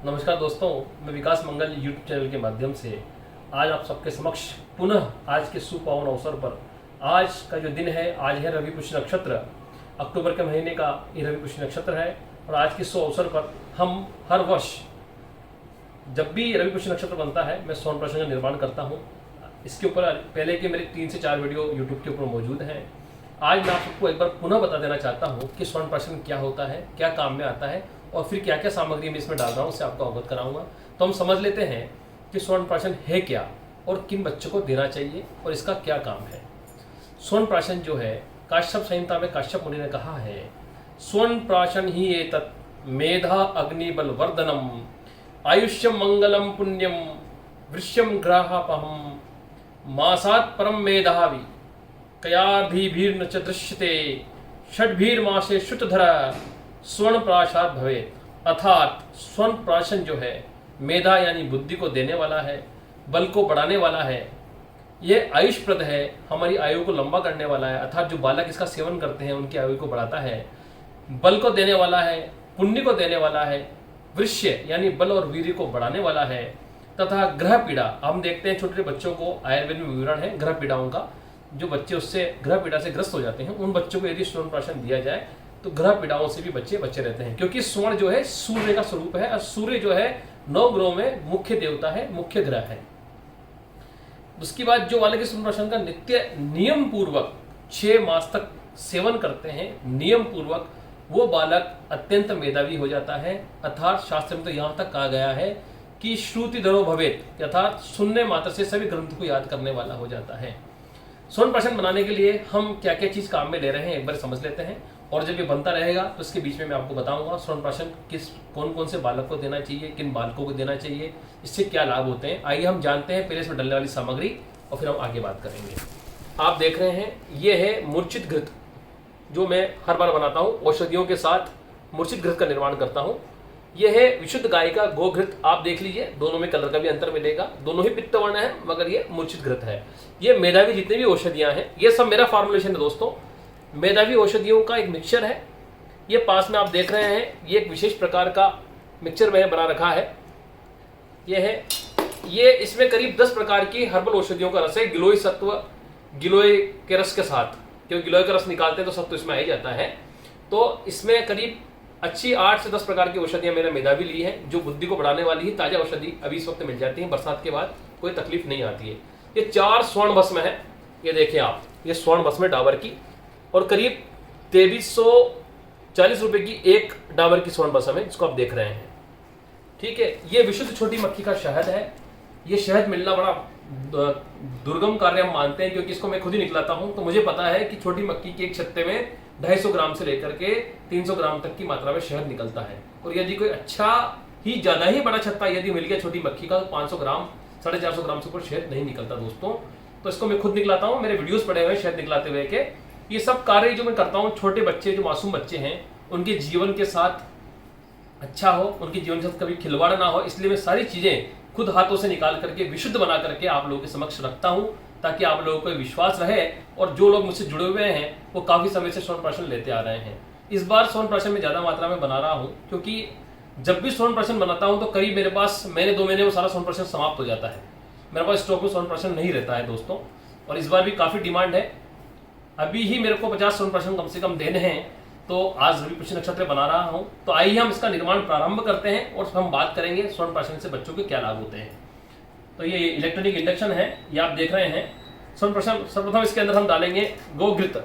नमस्कार दोस्तों, मैं विकास मंगल यूट्यूब चैनल के माध्यम से आज आप सबके समक्ष पुनः आज के सुपावन अवसर पर आज का जो दिन है, आज है रवि पुष्य नक्षत्र। अक्टूबर के महीने का ये रवि पुष्य नक्षत्र है और आज के शुभ अवसर पर हम हर वर्ष जब भी रवि पुष्य नक्षत्र बनता है मैं स्वर्ण प्राशन का निर्माण करता हूँ। इसके ऊपर पहले के मेरे 3 से 4 वीडियो यूट्यूब के ऊपर मौजूद हैं। आज मैं आप सबको एक बार पुनः बता देना चाहता हूँ कि स्वर्ण प्राशन क्या होता है, क्या काम में आता है और फिर क्या क्या सामग्री मैं इसमें डाल रहा हूँ उससे आपको अवगत कराऊंगा। तो हम समझ लेते हैं कि स्वर्ण प्राशन है क्या और किन बच्चों को देना चाहिए और इसका क्या काम है। स्वर्ण प्राशन जो है, काश्यप संहिता में काश्यप मुनि ने कहा है, स्वर्ण प्राशन ही एतत् मेधा अग्निबल वर्धनम आयुष्यम मंगलम पुण्यम वृश्यम ग्राहपहम मासात् परम मेधावी कयार्धिभीर्न च दृश्यते षड्भीर्मासे श्रुतधर स्वर्ण प्राशाद भवेत्। अर्थात स्वर्ण प्राशन जो है मेधा यानी बुद्धि को देने वाला है, बल को बढ़ाने वाला है, ये आयुष्प्रद है, हमारी आयु को लंबा करने वाला है। अर्थात जो बालक इसका सेवन करते हैं उनकी आयु को बढ़ाता है, बल को देने वाला है, पुण्य को देने वाला है, वृश्य यानी बल और वीर्य को बढ़ाने वाला है, तथा ग्रह पीड़ा। हम देखते हैं छोटे बच्चों को आयुर्वेद में विवरण है ग्रह पीड़ाओं का, जो बच्चे उससे ग्रह पीड़ा से ग्रस्त हो जाते हैं उन बच्चों को यदि स्वर्ण प्राशन दिया जाए तो ग्रह पीड़ाओं से भी बच्चे बचे रहते हैं, क्योंकि स्वर्ण जो है सूर्य का स्वरूप है और सूर्य जो है 9 ग्रहों में मुख्य देवता है, मुख्य ग्रह है। उसके बाद जो बालक स्वर्ण प्राशन का नित्य नियम पूर्वक 6 मास तक सेवन करते हैं नियम पूर्वक, वो बालक अत्यंत मेधावी हो जाता है। अर्थात शास्त्र में तो यहाँ तक कहा गया है कि श्रुतिधरो भवेत्, अर्थात सुनने मात्र से सभी ग्रंथ को याद करने वाला हो जाता है। स्वर्ण प्राशन बनाने के लिए हम क्या क्या चीज काम में ले रहे हैं एक बार समझ लेते हैं, और जब ये बनता रहेगा तो इसके बीच में मैं आपको बताऊंगा स्वर्ण प्राशन कौन कौन से बालक को देना चाहिए, किन बालकों को देना चाहिए, इससे क्या लाभ होते हैं। आइए हम जानते हैं पहले इसमें डलने वाली सामग्री और फिर हम आगे बात करेंगे। आप देख रहे हैं ये है मूर्छित घृत, जो मैं हर बार बनाता हूँ। औषधियों के साथ मूर्छित घृत का निर्माण करता हूँ। यह है विशुद्ध गाय का गोघृत। आप देख लीजिए दोनों में कलर का भी अंतर मिलेगा, दोनों ही पित्तवर्ण है मगर ये मूर्छित घृत है। ये मेधावी जितने भी औषधियां हैं ये सब मेरा फॉर्मुलेशन है दोस्तों। मेधावी औषधियों का एक मिक्सचर है, ये पास में आप देख रहे हैं, ये एक विशेष प्रकार का मिक्सचर मैंने बना रखा है। ये है, ये इसमें करीब 10 प्रकार की हर्बल औषधियों का रस है, गिलोय सत्व, गिलोय के रस के साथ, क्योंकि गिलोय का रस निकालते हैं तो सत्व इसमें आ ही जाता है। तो इसमें करीब अच्छी 8 से 10 प्रकार की औषधियां मैंने मेधावी ली हैं, जो बुद्धि को बढ़ाने वाली ही ताजा औषधि अभी इस वक्त मिल जाती है। बरसात के बाद कोई तकलीफ नहीं आती है। ये 4 स्वर्ण भस्म है, ये देखिए आप, ये स्वर्ण भस्म है डाबर की, और करीब 2340 रुपए की एक डाबर की स्वर्ण भस्म है, जिसको आप देख रहे हैं। ठीक है, ये विशुद्ध छोटी मक्खी का शहद है। ये शहद मिलना बड़ा दुर्गम कार्य हम मानते हैं, क्योंकि इसको मैं खुद ही निकलाता हूं, तो मुझे पता है कि छोटी मक्खी के एक छत्ते में 250 ग्राम से लेकर के 300 ग्राम तक की मात्रा में शहद निकलता है। और यदि कोई अच्छा ही ज्यादा ही बड़ा छत्ता यदि मिल गया छोटी मक्खी का, तो 500 ग्राम 450 ग्राम से ऊपर शहद नहीं निकलता दोस्तों। तो इसको मैं खुद निकलाता हूँ, मेरे वीडियोस पड़े हुए शहद निकलाते हुए के। ये सब कार्य जो मैं करता हूँ, छोटे बच्चे जो मासूम बच्चे हैं उनके जीवन के साथ अच्छा हो, उनके जीवन के साथ कभी खिलवाड़ ना हो, इसलिए मैं सारी चीजें खुद हाथों से निकाल करके विशुद्ध बना करके आप लोगों के समक्ष रखता हूँ, ताकि आप लोगों को विश्वास रहे। और जो लोग मुझसे जुड़े हुए हैं वो काफी समय से स्वर्ण प्राशन लेते आ रहे हैं। इस बार स्वर्ण प्राशन में ज्यादा मात्रा में बना रहा हूँ, क्योंकि जब भी स्वर्ण प्राशन बनाता हूँ तो करीब मेरे पास महीने 2 महीने में सारा स्वर्ण प्राशन समाप्त हो जाता है। मेरे पास स्टॉक में स्वर्ण प्राशन नहीं रहता है दोस्तों, और इस बार भी काफी डिमांड है। अभी ही मेरे को 50 स्वर्ण प्राशन कम से कम देने हैं, तो आज रवि पुष्य नक्षत्र बना रहा हूं। तो आइए हम इसका निर्माण प्रारंभ करते हैं और हम बात करेंगे स्वर्ण प्राशन से बच्चों के क्या लाभ होते हैं। तो ये इलेक्ट्रॉनिक इंडक्शन है, ये आप देख रहे हैं। स्वर्ण प्राशन सर्वप्रथम इसके अंदर हम डालेंगे गोघृत।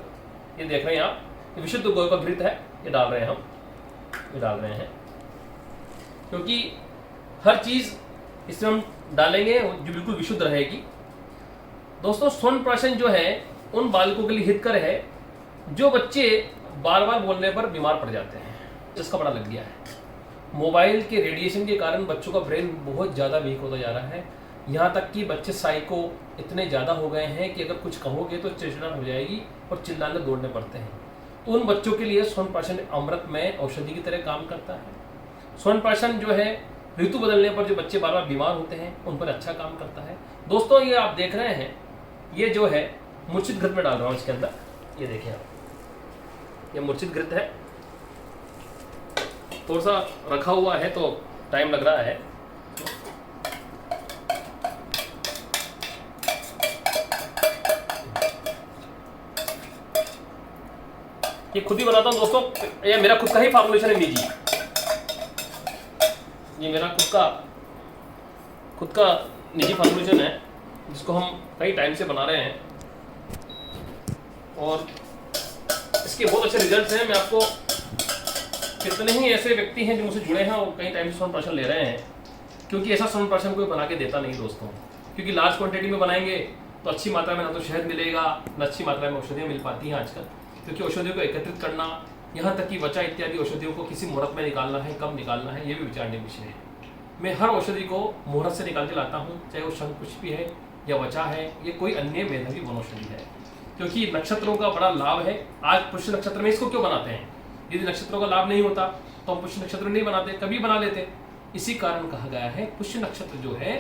ये देख रहे हैं आप, ये विशुद्ध गौ का घृत है, ये डाल रहे हैं हम, ये डाल रहे हैं, क्योंकि हर चीज इसमें हम डालेंगे जो बिल्कुल विशुद्ध रहेगी। दोस्तों स्वर्ण प्राशन जो है उन बालकों के लिए हितकर है जो बच्चे बार बार बोलने पर बीमार पड़ जाते हैं। इसका बड़ा लग गया है। मोबाइल के रेडिएशन के कारण बच्चों का ब्रेन बहुत ज़्यादा वीक होता जा रहा है। यहाँ तक कि बच्चे साइको इतने ज़्यादा हो गए हैं कि अगर कुछ कहोगे तो चिड़चिड़ाहट हो जाएगी और चिल्लाने दौड़ने पड़ते हैं। तो उन बच्चों के लिए स्वर्ण प्राशन अमृत में औषधि की तरह काम करता है। स्वर्ण प्राशन जो है ऋतु बदलने पर जो बच्चे बार बार बीमार होते हैं उन पर अच्छा काम करता है। दोस्तों ये आप देख रहे हैं, ये जो है मूर्छित घृत में डाल रहा हूँ इसके अंदर, ये देखिए आप, ये मूर्छित घृत है। थोड़ा सा रखा हुआ है तो टाइम लग रहा है। ये खुद ही बनाता हूँ दोस्तों, ये मेरा खुद का ही फॉर्मुलेशन है निजी। ये मेरा खुद का निजी फॉर्मुलेशन है जिसको हम कई टाइम से बना रहे हैं और इसके बहुत अच्छे रिजल्ट्स हैं। मैं आपको कितने ही ऐसे व्यक्ति हैं जो मुझसे जुड़े हैं और कई टाइम से च्यवनप्राशन ले रहे हैं, क्योंकि ऐसा च्यवनप्राशन कोई बना के देता नहीं दोस्तों। क्योंकि लार्ज क्वांटिटी में बनाएंगे तो अच्छी मात्रा में ना तो शहद मिलेगा, न अच्छी मात्रा में औषधियाँ मिल पाती हैं आजकल। क्योंकि औषधियों को एकत्रित करना, यहाँ तक कि वचा इत्यादि औषधियों को किसी मुहूर्त में निकालना है, कब निकालना है, ये भी विचारने विषय है। मैं हर औषधि को मुहूर्त से निकाल के लाता हूँ, चाहे वो शंखपुष्पी है या वचा है या कोई अन्य मेधावी वनौषधि है। क्योंकि नक्षत्रों का बड़ा लाभ है। आज पुष्य नक्षत्र में इसको क्यों बनाते हैं? यदि नक्षत्रों का लाभ नहीं होता तो हम पुष्य नक्षत्र नहीं बनाते, कभी बना लेते। इसी कारण कहा गया है पुष्य नक्षत्र जो है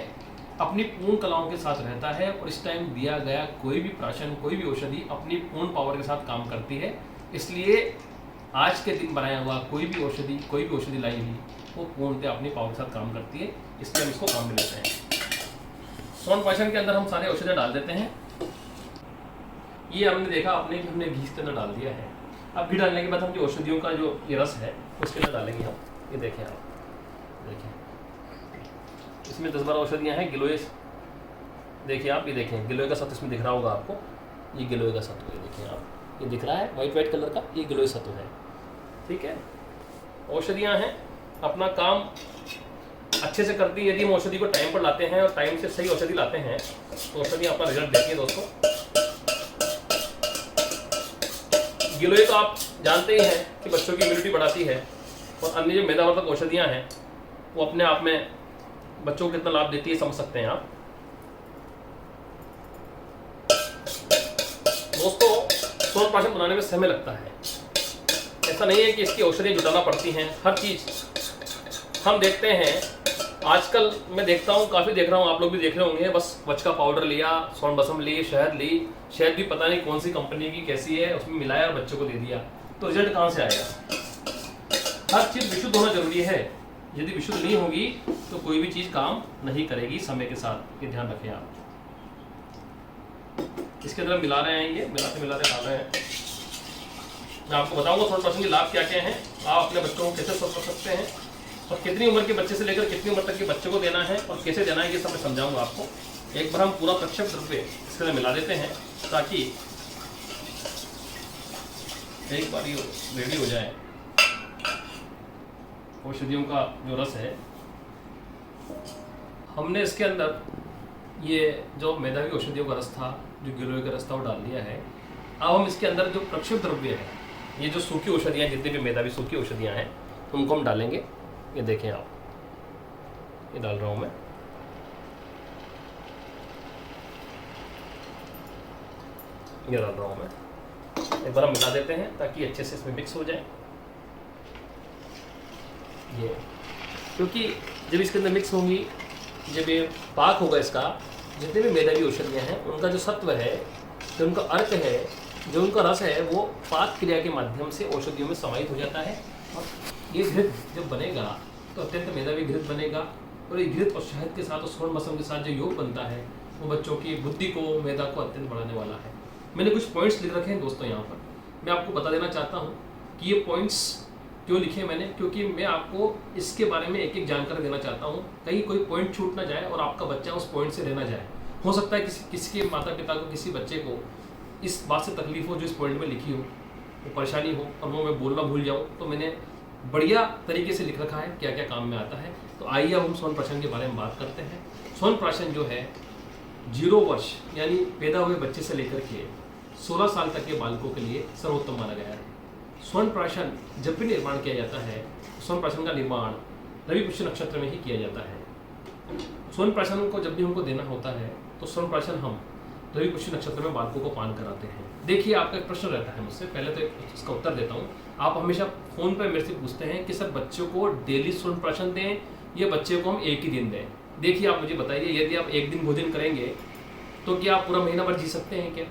अपनी पूर्ण कलाओं के साथ रहता है और इस टाइम दिया गया कोई भी प्राशन, कोई भी औषधि अपनी पूर्ण पावर के साथ काम करती है। इसलिए आज के दिन बनाया हुआ कोई भी औषधि लाई हुई वो पूर्णतः अपनी पावर के साथ काम करती है, इसलिए हम इसको काम में लेते हैं। च्यवनप्राशन के अंदर हम सारे औषधि डाल देते हैं। ये हमने देखा हमने घी के अंदर डाल दिया है। अब घी डालने के बाद हम जो औषधियों का जो ये रस है उसके अंदर डालेंगे हम। ये देखें आप, इसमें 10-12 औषधियाँ हैं। गिलोय देखिए आप, ये देखें गिलोय का सत्व इसमें दिख रहा होगा आपको। ये गिलोय का सत्व है, देखिए आप, ये दिख रहा है वाइट कलर का, ये गिलोय सत्व है। ठीक है, औषधियाँ हैं, अपना काम अच्छे से करती है। यदि हम औषधि को टाइम पर लाते हैं और टाइम से सही औषधि लाते हैं तो औषधि अपना रिजल्ट देती है दोस्तों। गिलोय तो आप जानते ही हैं कि बच्चों की इम्यूनिटी बढ़ाती है और अन्य जो मेधावर्धक औषधियाँ हैं वो अपने आप में बच्चों को कितना लाभ देती है समझ सकते हैं आप। दोस्तों च्यवनप्राशन बनाने में समय लगता है, ऐसा नहीं है कि इसकी औषधियाँ जुटाना पड़ती हैं। हर चीज़ हम देखते हैं आजकल, मैं देखता हूँ, काफ़ी देख रहा हूँ, आप लोग भी देख रहे होंगे, बस वच का पाउडर लिया, स्वर्ण ली, शहद भी पता नहीं कौन सी कंपनी की कैसी है, उसमें मिलाया और बच्चों को दे दिया, तो रिजल्ट कहाँ से आएगा? हर चीज़ विशुद्ध होना जरूरी है। यदि विशुद्ध नहीं होगी तो कोई भी चीज़ काम नहीं करेगी समय के साथ, ये ध्यान रखें आप। इसके अंदर मिला रहे हैं, ये मिलाते डाल रहे हैं। मैं आपको बताऊंगा च्यवनप्राशन के लाभ क्या क्या हैं, आप अपने बच्चों को कैसे स्वस्थ कर सकते हैं और कितनी उम्र के बच्चे से लेकर कितनी उम्र तक के बच्चे को देना है और कैसे देना है, ये सब मैं समझाऊंगा आपको। एक बार हम पूरा प्रक्षेप द्रव्य इसके अंदर मिला देते हैं ताकि एक बार ये रेडी हो जाए। औषधियों का जो रस है, हमने इसके अंदर ये जो मेधावी औषधियों का रस था, जो गिलोय का रस था, वो डाल दिया है। अब हम इसके अंदर जो प्रक्षेप द्रव्य है, ये जो सूखी औषधियाँ, जितनी भी मेधावी सूखी औषधियाँ हैं, उनको हम डालेंगे। ये देखें आप, ये डाल रहा हूँ मैं। ये डाल रहा हूँ मैं। एक बार हम मिला देते हैं ताकि अच्छे से इसमें मिक्स हो जाए। ये क्योंकि जब इसके अंदर मिक्स होंगी, जब ये पाक होगा इसका, जितने भी मेधावी औषधियाँ हैं उनका जो सत्व है, जो उनका अर्क है, जो उनका रस है, वो पाक क्रिया के माध्यम से औषधियों में समाहित हो जाता है और ये घृत जब बनेगा तो अत्यंत मेधावी घृत बनेगा। और ये घृत और शहद के साथ और स्वर्ण के साथ जो योग बनता है वो बच्चों की बुद्धि को, मेधा को अत्यंत बढ़ाने वाला है। मैंने कुछ पॉइंट्स लिख रखे हैं दोस्तों यहाँ पर, मैं आपको बता देना चाहता हूँ कि ये पॉइंट्स क्यों लिखे मैंने, क्योंकि मैं आपको इसके बारे में एक एक जानकारी देना चाहता हूँ। कहीं कोई पॉइंट छूट ना जाए और आपका बच्चा उस पॉइंट से रहना जाए। हो सकता है किसी के माता पिता को, किसी बच्चे को इस बात से तकलीफ हो जो इस पॉइंट में लिखी हो, वो परेशानी हो और वो मैं बोलना भूल जाऊँ, तो मैंने बढ़िया तरीके से लिख रखा है क्या क्या काम में आता है। तो आइए अब हम च्यवनप्राशन के बारे में बात करते हैं। च्यवनप्राशन जो है 0 वर्ष यानी पैदा हुए बच्चे से लेकर के 16 साल तक के बालकों के लिए सर्वोत्तम माना गया है। च्यवनप्राशन जब भी निर्माण किया जाता है, च्यवनप्राशन का निर्माण रवि पुष्य नक्षत्र में ही किया जाता है। च्यवनप्राशन को जब भी हमको देना होता है तो च्यवनप्राशन हम रवि पुष्य नक्षत्र में बालकों को पान कराते हैं। देखिए, आपका एक प्रश्न रहता है मुझसे, पहले तो इसका उत्तर देता हूँ। आप हमेशा फ़ोन पर मेरे से पूछते हैं कि सर बच्चों को डेली च्यवनप्राशन दें या बच्चे को हम एक ही दिन दें। देखिए, आप मुझे बताइए, यदि आप एक दिन भोजन करेंगे तो क्या आप पूरा महीना भर जी सकते हैं क्या?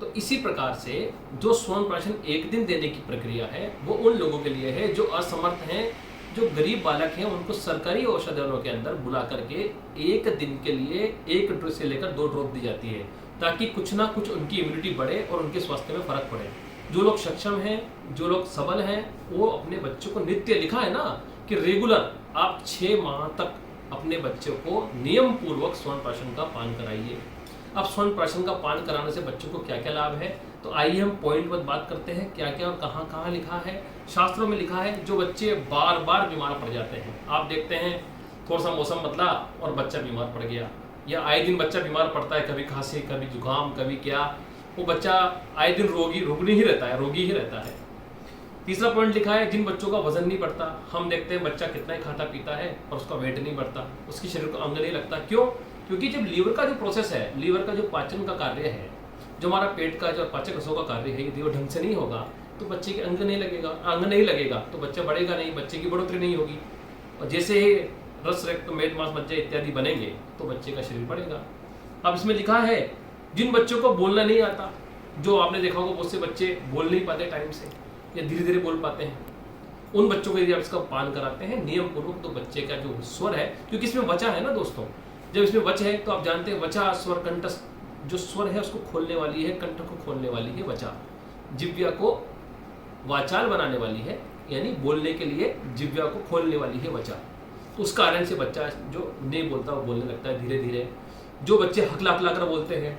तो इसी प्रकार से जो च्यवनप्राशन एक दिन देने की प्रक्रिया है वो उन लोगों के लिए है जो असमर्थ हैं जो गरीब बालक हैं उनको सरकारी औषधालयों के अंदर बुला करके एक दिन के लिए 1 ड्रॉप से लेकर 2 ड्रॉप दी जाती है, ताकि कुछ ना कुछ उनकी इम्यूनिटी बढ़े और उनके स्वास्थ्य में फर्क पड़े। जो लोग सक्षम हैं, जो लोग सबल हैं, वो अपने बच्चों को नित्य, लिखा है ना कि रेगुलर आप 6 माह तक अपने बच्चों को नियम पूर्वक स्वर्ण का पान कराइए। अब स्वर्ण का पान कराने से बच्चों को क्या क्या लाभ है, तो आइए हम पॉइंट पर बात करते हैं क्या क्या और कहाँ कहाँ लिखा है। शास्त्रों में लिखा है जो बच्चे बार बार बीमार पड़ जाते हैं, आप देखते हैं थोड़ा सा मौसम बदला और बच्चा बीमार पड़ गया, या आए दिन बच्चा बीमार पड़ता है, कभी खांसी, कभी जुकाम, कभी क्या, वो बच्चा आए दिन रोगी ही रहता है। तीसरा पॉइंट लिखा है जिन बच्चों का वजन नहीं बढ़ता, हम देखते हैं बच्चा कितना ही खाता पीता है और उसका वेट नहीं बढ़ता, उसकी शरीर को अंग नहीं लगता। क्यों? क्योंकि जब लीवर का जो प्रोसेस है, लीवर का जो पाचन का कार्य है, जो हमारा पेट का जो पाचक रसों का कार्य है, यदि वो ढंग से नहीं होगा तो बच्चे के अंग नहीं लगेगा तो बच्चा बढ़ेगा नहीं, बच्चे की बढ़ोतरी नहीं होगी। और जैसे ही रस, रक्त, मेद, मांस, मज्जा इत्यादि बनेंगे तो बच्चे का शरीर बढ़ेगा। अब इसमें लिखा है जिन बच्चों को बोलना नहीं आता, जो आपने देखा होगा बहुत से बच्चे बोल नहीं पाते टाइम से या धीरे धीरे बोल पाते हैं, उन बच्चों को यदि आप इसका पान कराते हैं नियम पूर्वक, तो बच्चे का जो स्वर है, क्योंकि इसमें वचा है ना दोस्तों, जब इसमें वच है तो आप जानते हैं वचा स्वर कंठ, जो स्वर है उसको खोलने वाली है, कंठ को खोलने वाली है वचा, जिव्या को वाचाल बनाने वाली है, यानी बोलने के लिए जिव्या को खोलने वाली है वचा। तो उस कारण से बच्चा जो नहीं बोलता वो बोलने लगता है धीरे धीरे। जो बच्चे हकला हकला कर बोलते हैं,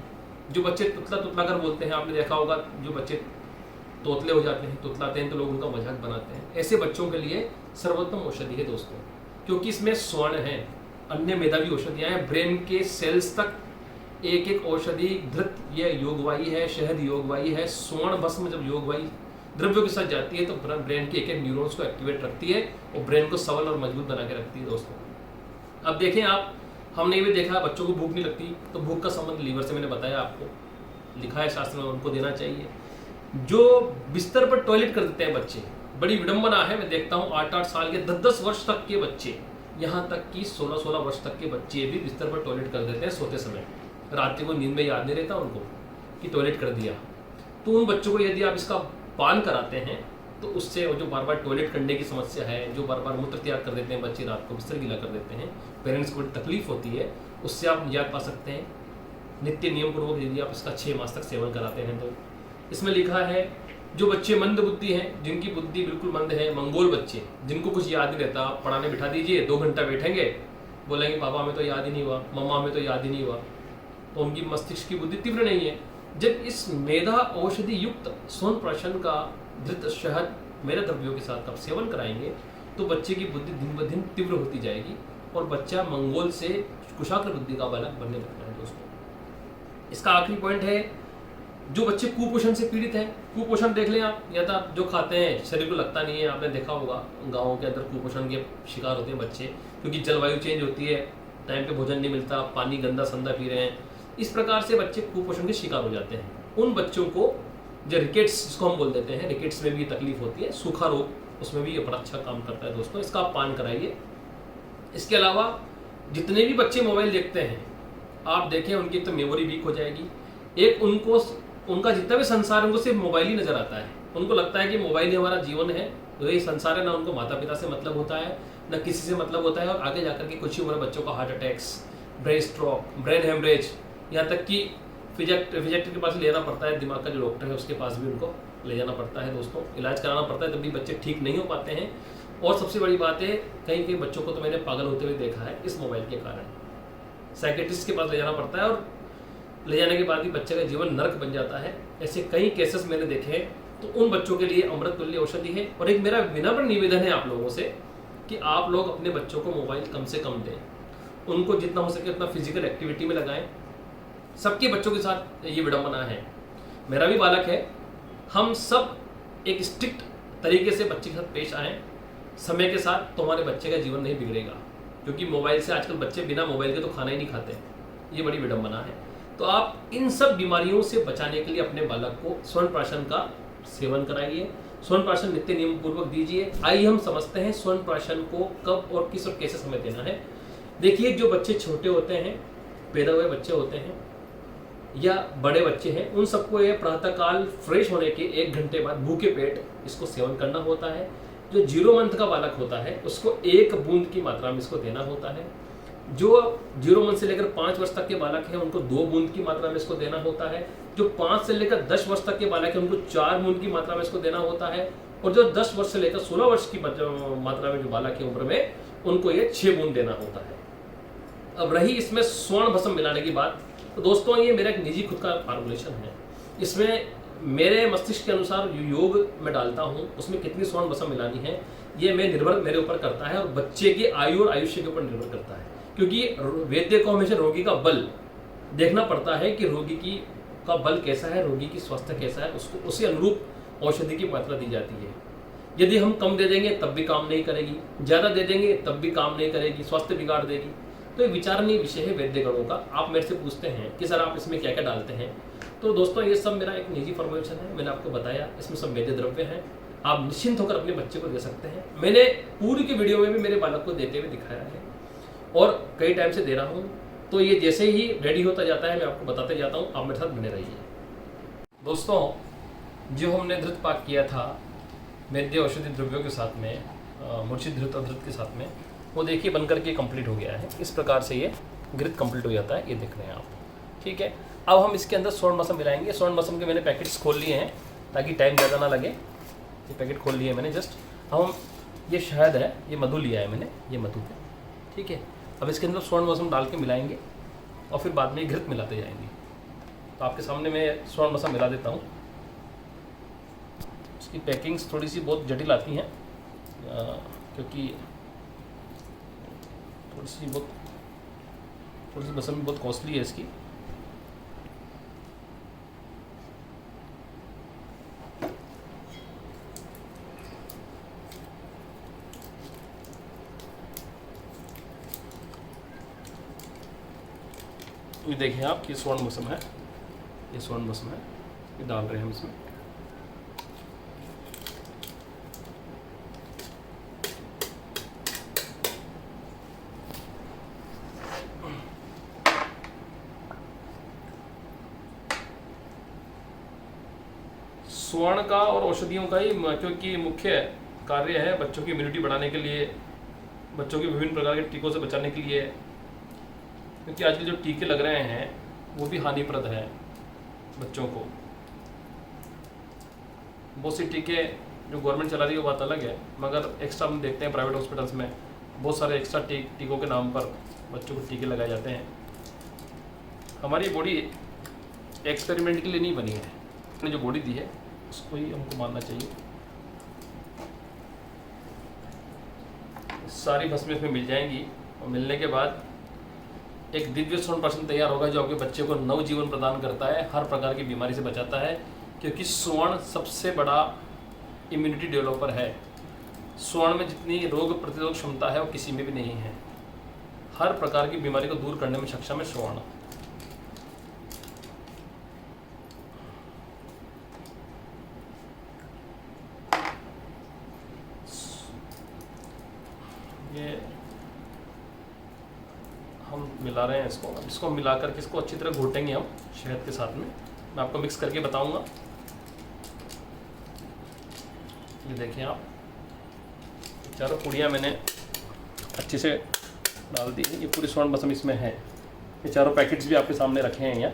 जो बच्चे तुतला तुतला कर बोलते हैं, आपने देखा होगा जो बच्चे तोतले हो जाते हैं, तुतलाते हैं तो लोग उनका मजाक बनाते हैं, ऐसे बच्चों के लिए सर्वोत्तम औषधि है दोस्तों, क्योंकि इसमें स्वर्ण है, अन्य मेधावी औषधियाँ हैं, ब्रेन के सेल्स तक एक एक औषधि, धृत ये योगवाई है, शहद योगवाई है, स्वर्ण भस्म जब योगवाई द्रव्यों के साथ जाती है तो ब्रेन के एक एक न्यूरॉन्स को एक्टिवेट रखती है और ब्रेन को सबल और मजबूत बना के रखती है दोस्तों। अब देखें आप, हमने भी देखा बच्चों को भूख नहीं लगती, तो भूख का संबंध लीवर से मैंने बताया आपको, लिखा है शास्त्र में, उनको देना चाहिए। जो बिस्तर पर टॉयलेट कर देते हैं बच्चे, बड़ी विडंबना है, मैं देखता हूँ 8-8 साल के 10-10 वर्ष तक के बच्चे, यहाँ तक कि 16-16 वर्ष तक के बच्चे भी बिस्तर पर टॉयलेट कर देते हैं सोते समय, रात्रि को नींद में याद नहीं रहता उनको कि टॉयलेट कर दिया। तो उन बच्चों को यदि आप इसका पान कराते हैं तो उससे जो बार बार टॉयलेट करने की समस्या है, जो बार बार मूत्र त्याग कर देते हैं बच्चे, रात को बिस्तर गीला कर देते हैं, पेरेंट्स को तकलीफ होती है, उससे आप निजात पा सकते हैं नित्य नियम पूर्वक यदि आप इसका 6 मास तक सेवन कराते हैं। तो इसमें लिखा है जो बच्चे मंद बुद्धि हैं, जिनकी बुद्धि बिल्कुल मंद है, मंगोल बच्चे, जिनको कुछ याद नहीं रहता, आप पढ़ाने बिठा दीजिए, 2 घंटा बैठेंगे, बोलेंगे पापा हमें तो याद ही नहीं हुआ, मम्मा हमें तो याद ही नहीं हुआ, तो उनकी मस्तिष्क की बुद्धि तीव्र नहीं है। जब इस मेधा औषधि युक्त स्वर्ण प्राशन का धृत शहद मेरे द्रव्यों के साथ आप सेवन कराएंगे तो बच्चे की बुद्धि दिन ब दिन तीव्र होती जाएगी और बच्चा मंगोल से कुशाग्र बुद्धि का बालक बनने लगता है दोस्तों। इसका आखिरी पॉइंट है जो बच्चे कुपोषण से पीड़ित हैं, कुपोषण देख लें आप, या तो आप जो खाते हैं शरीर को लगता नहीं है, आपने देखा होगा गाँवों के अंदर कुपोषण के शिकार होते हैं बच्चे, क्योंकि जलवायु चेंज होती है, टाइम पे भोजन नहीं मिलता, पानी गंदा संदा पी रहे हैं, इस प्रकार से बच्चे कुपोषण के शिकार हो जाते हैं। उन बच्चों को जो रिकेट्स जिसको हम बोल देते हैं, रिकेट्स में भी तकलीफ होती है, सूखा रोग, उसमें भी ये बड़ा अच्छा काम करता है दोस्तों, इसका आप पान कराइए। इसके अलावा जितने भी बच्चे मोबाइल देखते हैं आप देखें उनकी तो मेमोरी वीक हो जाएगी, एक उनका जितना भी संसार उनको सिर्फ मोबाइल ही नजर आता है, उनको लगता है कि मोबाइल ही हमारा जीवन है, तो यही संसार है, ना उनको माता पिता से मतलब होता है, ना किसी से मतलब होता है, और आगे जाकर के कुछ ही उम्र बच्चों का heart attacks, brain stroke, brain haemorrhage, यहाँ तक कि फिजियाट्रिस्ट के पास ले जाना पड़ता है, दिमाग का जो डॉक्टर है उसके पास भी उनको ले जाना पड़ता है दोस्तों, इलाज कराना पड़ता है, तब भी बच्चे ठीक नहीं हो पाते हैं। और सबसे बड़ी बात है कई कई बच्चों को तो मैंने पागल होते हुए देखा है इस मोबाइल के कारण, साइकेट्रिस्ट के पास ले जाना पड़ता है और ले जाने के बाद भी बच्चे का जीवन नर्क बन जाता है। ऐसे कई केसेस मैंने देखे हैं, तो उन बच्चों के लिए अमृत तुल्य औषधि है। और एक मेरा विनम्र निवेदन है आप लोगों से कि आप लोग अपने बच्चों को मोबाइल कम से कम दें, उनको जितना हो सके उतना फिजिकल एक्टिविटी में लगाएं। सबके बच्चों के साथ ये विडंबना है, मेरा भी बालक है, हम सब एक स्ट्रिक्ट तरीके से बच्चे के साथ पेश आएँ समय के साथ, तो हमारे बच्चे का जीवन नहीं बिगड़ेगा। क्योंकि मोबाइल से आजकल बच्चे बिना मोबाइल के तो खाना ही नहीं खाते, ये बड़ी विडंबना है। तो आप इन सब बीमारियों से बचाने के लिए अपने बालक को स्वर्ण प्राशन का सेवन कराइए, स्वर्ण प्राशन नित्य नियम पूर्वक दीजिए। आइए हम समझते हैं स्वर्ण प्राशन को कब और किस और कैसे समय देना है। देखिए जो बच्चे छोटे होते हैं, पैदा हुए बच्चे होते हैं या बड़े बच्चे हैं, उन सबको ये प्रातःकाल फ्रेश होने के 1 घंटे बाद भूखे पेट इसको सेवन करना होता है। जो 0 मंथ का बालक होता है उसको 1 बूंद की मात्रा में इसको देना होता है। जो 0 मंथ से लेकर 5 वर्ष तक के बालक हैं उनको 2 बूंद की मात्रा में इसको देना होता है। जो 5 से लेकर 10 वर्ष तक के बालक हैं उनको 4 बूंद की मात्रा में इसको देना होता है। और जो 10 वर्ष से लेकर 16 वर्ष की मात्रा में जो बालक है उम्र में, उनको ये 6 बूंद देना होता है। अब रही इसमें स्वर्ण भस्म मिलाने की बात, तो दोस्तों ये मेरा एक निजी खुद का फार्मूलेशन है। इसमें मेरे मस्तिष्क के अनुसार जो योग मैं डालता हूँ उसमें कितनी स्वर्ण भस्म मिलानी है ये निर्भर मेरे ऊपर करता है और बच्चे की आयु और आयुष्य के ऊपर निर्भर करता है। क्योंकि वैद्य को हमेशा रोगी का बल देखना पड़ता है कि रोगी का बल कैसा है, रोगी की स्वास्थ्य कैसा है, उसको उसी अनुरूप औषधि की मात्रा दी जाती है। यदि हम कम दे देंगे तब भी काम नहीं करेगी, ज़्यादा दे देंगे तब भी काम नहीं करेगी, स्वास्थ्य बिगाड़ देगी। तो ये विचारणीय विषय है वैद्य गणों का। आप मेरे से पूछते हैं कि सर आप इसमें क्या क्या डालते हैं, तो दोस्तों ये सब मेरा एक निजी फॉर्मुलेशन है। मैंने आपको बताया इसमें सब वैद्य द्रव्य हैं, आप निश्चिंत होकर अपने बच्चे को दे सकते हैं। मैंने पूरी की वीडियो में भी मेरे बालक को देते हुए दिखाया है और कई टाइम से दे रहा हूँ। तो ये जैसे ही रेडी होता जाता है मैं आपको बताते जाता हूँ, आप मेरे साथ बने रहिए। दोस्तों जो हमने धृत पाक किया था वैद्य औषधि द्रव्यों के साथ में, मूर्छित धृत और धृत के साथ में, वो देखिए बनकर के कंप्लीट हो गया है। इस प्रकार से ये घृत कंप्लीट हो जाता है, ये देख रहे हैं आप। ठीक है, अब हम इसके अंदर स्वर्ण भस्म मिलाएंगे। स्वर्ण भस्म के मैंने पैकेट्स खोल लिए हैं ताकि टाइम ज़्यादा ना लगे। ये पैकेट खोल लिए मैंने जस्ट। हम ये शहद है, ये मधु लिया है मैंने, ये मधु है। ठीक है, अब इसके अंदर स्वर्ण भस्म डाल के मिलाएंगे और फिर बाद में घृत मिलाते जाएंगे। तो आपके सामने मैं स्वर्ण भस्म मिला देता हूँ। इसकी पैकिंग्स थोड़ी सी बहुत जटिल आती हैं क्योंकि थोड़ी सी भस्म भी बहुत कॉस्टली है इसकी। ये देखिए आप, ये स्वर्ण भस्म है, ये स्वर्ण भस्म है, ये डाल रहे हैं हम इसमें। स्वर्ण का और औषधियों का ही क्योंकि मुख्य कार्य है बच्चों की इम्यूनिटी बढ़ाने के लिए, बच्चों की विभिन्न प्रकार के टीकों से बचाने के लिए। क्योंकि आजकल जो टीके लग रहे हैं वो भी हानिप्रद है बच्चों को। बहुत से टीके जो गवर्नमेंट चला रही है वो बात अलग है, मगर एक्स्ट्रा हम देखते हैं प्राइवेट हॉस्पिटल्स में बहुत सारे एक्स्ट्रा टीकों के नाम पर बच्चों को टीके लगाए जाते हैं। हमारी बॉडी एक्सपेरिमेंट के लिए नहीं बनी है, हमने जो बॉडी दी है उसको ही हमको मानना चाहिए। सारी भस्में इसमें मिल जाएंगी और मिलने के बाद एक दिव्य स्वर्ण प्राशन तैयार होगा जो आपके बच्चे को नवजीवन प्रदान करता है, हर प्रकार की बीमारी से बचाता है। क्योंकि स्वर्ण सबसे बड़ा इम्यूनिटी डेवलपर है। स्वर्ण में जितनी रोग प्रतिरोधक क्षमता है वो किसी में भी नहीं है। हर प्रकार की बीमारी को दूर करने में सक्षम है स्वर्ण। ये हम मिला रहे हैं इसको मिला करके इसको अच्छी तरह घोटेंगे हम शहद के साथ में। मैं आपको मिक्स करके बताऊंगा। ये देखिए आप, चारों पुड़ियाँ मैंने अच्छे से डाल दी है। ये पूरी स्वर्ण भस्म इसमें है। ये चारों पैकेट्स भी आपके सामने रखे हैं यहाँ।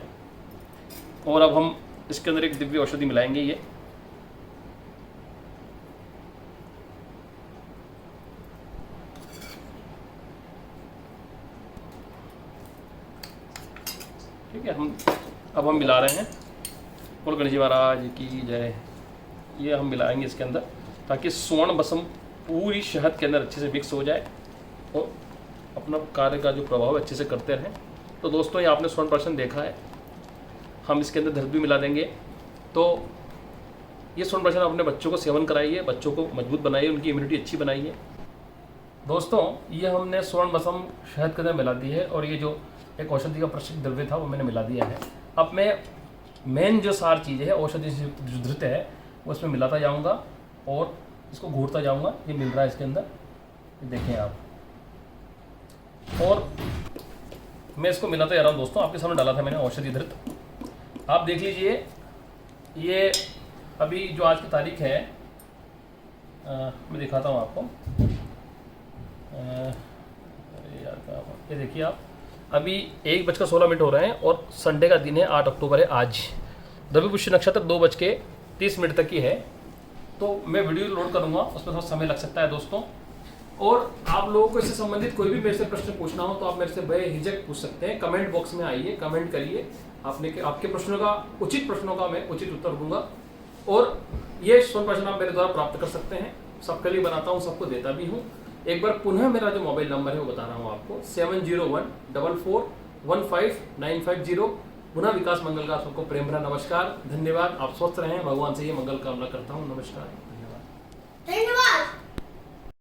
और अब हम इसके अंदर एक दिव्य औषधि मिलाएंगे। ये ठीक है, अब हम मिला रहे हैं। बोल गणेश जी महाराज की जय। ये हम मिलाएंगे इसके अंदर ताकि स्वर्ण भस्म पूरी शहद के अंदर अच्छे से मिक्स हो जाए और अपना कार्य का जो प्रभाव अच्छे से करते रहें। तो दोस्तों ये आपने स्वर्ण प्राशन देखा है। हम इसके अंदर धृत भी मिला देंगे। तो ये स्वर्ण प्राशन अपने बच्चों को सेवन कराइए, बच्चों को मजबूत बनाइए, उनकी इम्यूनिटी अच्छी बनाइए। दोस्तों ये हमने स्वर्ण भस्म शहद के अंदर मिला दी है और ये जो एक औषधि का प्रसिद्ध द्रव्य था वो मैंने मिला दिया है। अब मैं मेन जो सार चीज़ है औषधि जो धृत है वो इसमें मिलाता जाऊंगा और इसको घोटता जाऊंगा। ये मिल रहा है इसके अंदर, ये देखें आप। और मैं इसको मिलाता जा रहा हूँ दोस्तों। आपके सामने डाला था मैंने औषधि धृत, आप देख लीजिए। ये अभी जो आज की तारीख है मैं दिखाता हूँ आपको। अरे यार कहाँ हुआ? ये देखिए आप, अभी 1:16 हो रहे हैं और संडे का दिन है, 8 अक्टूबर है आज। रवि पुष्य नक्षत्र 2:30 तक की है। तो मैं वीडियो लोड करूँगा, उसमें थोड़ा समय लग सकता है दोस्तों। और आप लोगों को इससे संबंधित कोई भी मेरे से प्रश्न पूछना हो तो आप मेरे से बेहिचक पूछ सकते हैं। कमेंट बॉक्स में आइए, कमेंट करिए, आपके प्रश्नों का, उचित प्रश्नों का मैं उचित उत्तर दूंगा। और ये स्वर्ण प्रश्न आप मेरे द्वारा प्राप्त कर सकते हैं। सबके लिए बनाता हूँ, सबको देता भी हूँ। एक बार पुनः मेरा जो मोबाइल नंबर है वो बता रहा हूँ आपको, 7014415950। पुनः विकास मंगल का सबको प्रेम भरा नमस्कार, धन्यवाद। आप स्वस्थ रहें, भगवान से ये मंगल कामना करता हूँ। नमस्कार, धन्यवाद।